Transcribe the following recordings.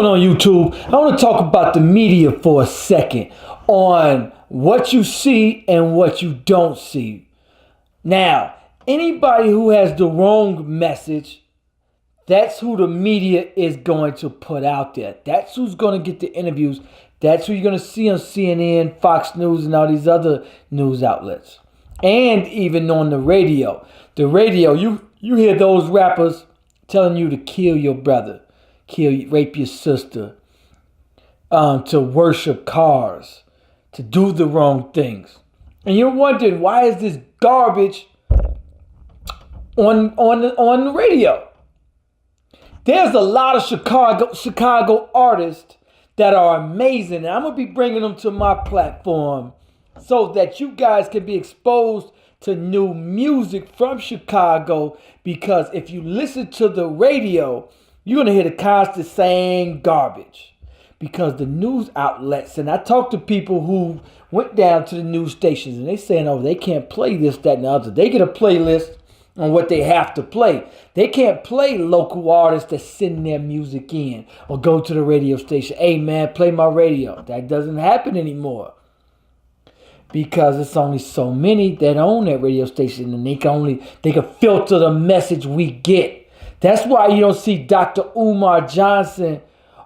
going on, YouTube? I want to talk about the media for a second on what you see and what you don't see. Now, anybody who has the wrong message, that's who the media is going to put out there. That's who's going to get the interviews. That's who you're going to see on CNN, Fox News, and all these other news outlets. And even on the radio. The radio, you hear those rappers telling you to kill your brother, rape your sister, to worship cars, to do the wrong things. And you're wondering, why is this garbage on the radio? There's a lot of Chicago artists that are amazing. And I'm going to be bringing them to my platform so that you guys can be exposed to new music from Chicago. Because if you listen to the radio, you're going to hear the constant same garbage. Because the news outlets, and I talked to people who went down to the news stations and they saying, oh, they can't play this, that, and the other. They get a playlist on what they have to play. They can't play local artists that send their music in or go to the radio station. Hey, man, play my radio. That doesn't happen anymore. Because it's only so many that own that radio station, and they can filter the message we get. That's why you don't see Dr. Umar Johnson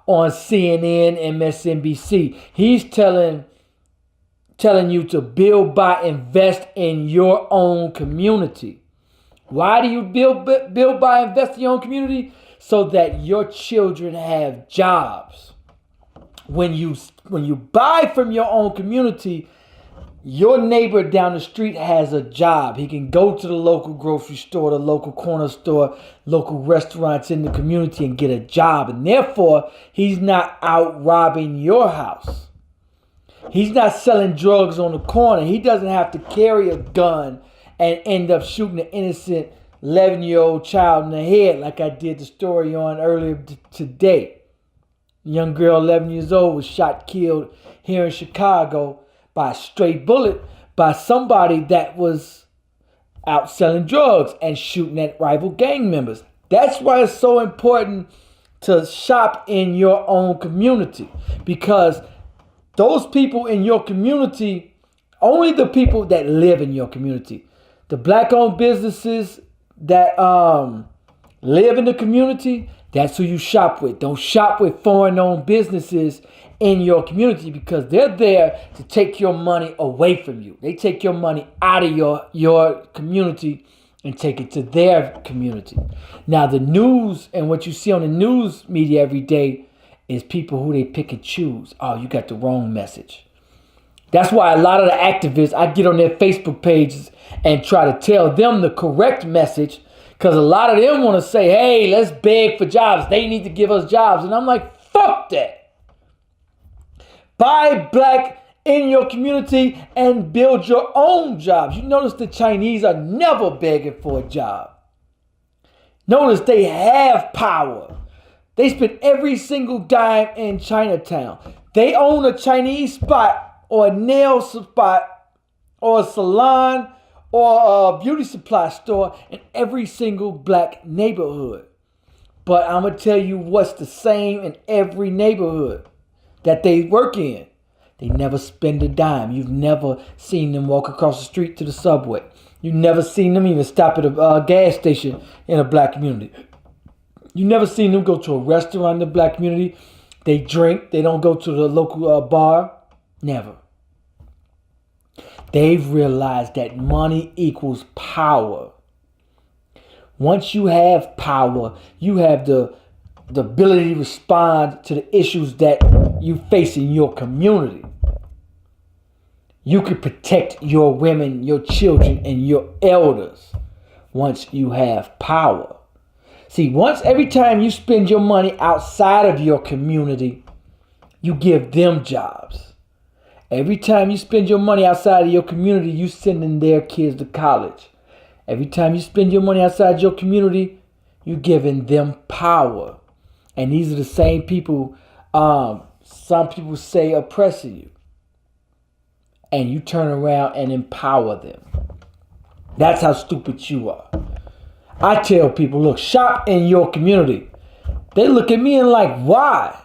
on CNN, MSNBC. He's telling you to build, buy, invest in your own community. Why do you build, buy, invest in your own community? So that your children have jobs. When you buy from your own community, your neighbor down the street has a job. He can go to the local grocery store, the local corner store, local restaurants in the community and get a job. And therefore, he's not out robbing your house. He's not selling drugs on the corner. He doesn't have to carry a gun and end up shooting an innocent 11-year-old child in the head like I did the story on earlier today. A young girl, 11 years old, was shot, killed here in Chicago by a stray bullet by somebody that was out selling drugs and shooting at rival gang members. That's why it's so important to shop in your own community, because those people in your community, only the people that live in your community, the black-owned businesses that live in the community, that's who you shop with. Don't shop with foreign-owned businesses in your community, because they're there to take your money away from you. They take your money out of your community and take it to their community. Now, the news and what you see on the news media every day is people who they pick and choose. Oh, you got the wrong message. That's why a lot of the activists, I get on their Facebook pages and try to tell them the correct message, because a lot of them want to say, hey, let's beg for jobs. They need to give us jobs. And I'm like, fuck that. Buy black in your community and build your own jobs. You notice the Chinese are never begging for a job. Notice they have power. They spend every single dime in Chinatown. They own a Chinese spot or a nail spot or a salon or a beauty supply store in every single black neighborhood. But I'm going to tell you what's the same in every neighborhood that they work in. They never spend a dime. You've never seen them walk across the street to the subway. You've never seen them even stop at a gas station in a black community. You've never seen them go to a restaurant in the black community. They drink. They don't go to the local bar. Never. They've realized that money equals power. Once you have power, you have the ability to respond to the issues that you face in your community. You can protect your women, your children, and your elders once you have power. See, every time you spend your money outside of your community, you give them jobs. Every time you spend your money outside of your community, you sending their kids to college. Every time you spend your money outside your community, you're giving them power. And these are the same people, some people say oppressing you. And you turn around and empower them. That's how stupid you are. I tell people, look, shop in your community. They look at me and like, why?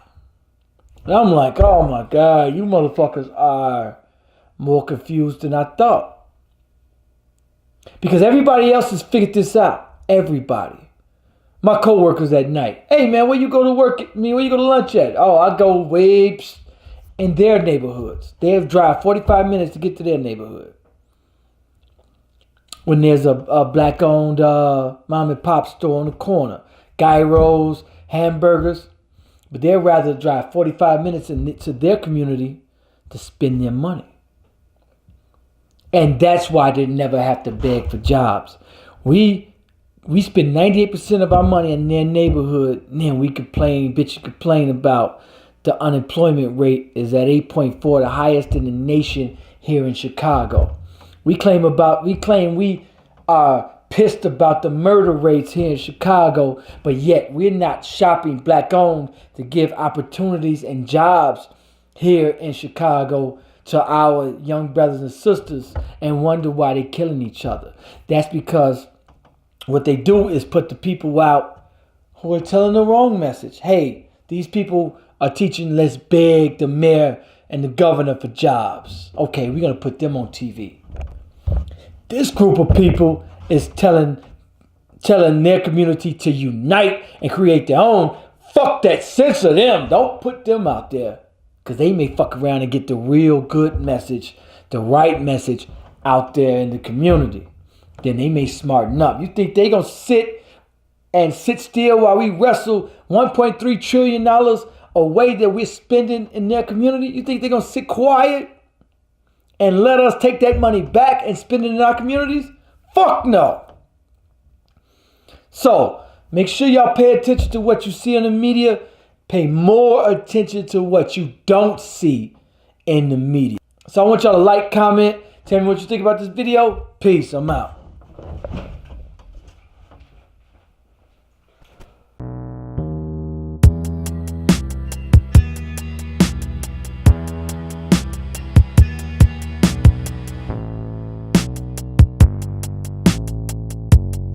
And I'm like, oh my God, you motherfuckers are more confused than I thought. Because everybody else has figured this out. Everybody. My coworkers at night. Hey man, where you go to work? Where you go to lunch at? Oh, I go way in their neighborhoods. They have drive 45 minutes to get to their neighborhood. When there's a black-owned mom and pop store on the corner. Gyros, hamburgers. But they'd rather drive 45 minutes into their community to spend their money. And that's why they never have to beg for jobs. We spend 98% of our money in their neighborhood. And then we complain about the unemployment rate is at 8.4, the highest in the nation here in Chicago. We claim we are pissed about the murder rates here in Chicago, but yet we're not shopping black owned to give opportunities and jobs here in Chicago to our young brothers and sisters and wonder why they're killing each other. That's because what they do is put the people out who are telling the wrong message. Hey, these people are teaching let's beg the mayor and the governor for jobs. Okay, we're going to put them on TV. This group of people is telling their community to unite and create their own. Fuck that, censor them. Don't put them out there. Because they may fuck around and get the real good message, the right message out there in the community. Then they may smarten up. You think they going to sit still while we wrestle $1.3 trillion away that we're spending in their community? You think they're going to sit quiet and let us take that money back and spend it in our communities? Fuck no. So, make sure y'all pay attention to what you see in the media. Pay more attention to what you don't see in the media. So I want y'all to like, comment, tell me what you think about this video. Peace. I'm out.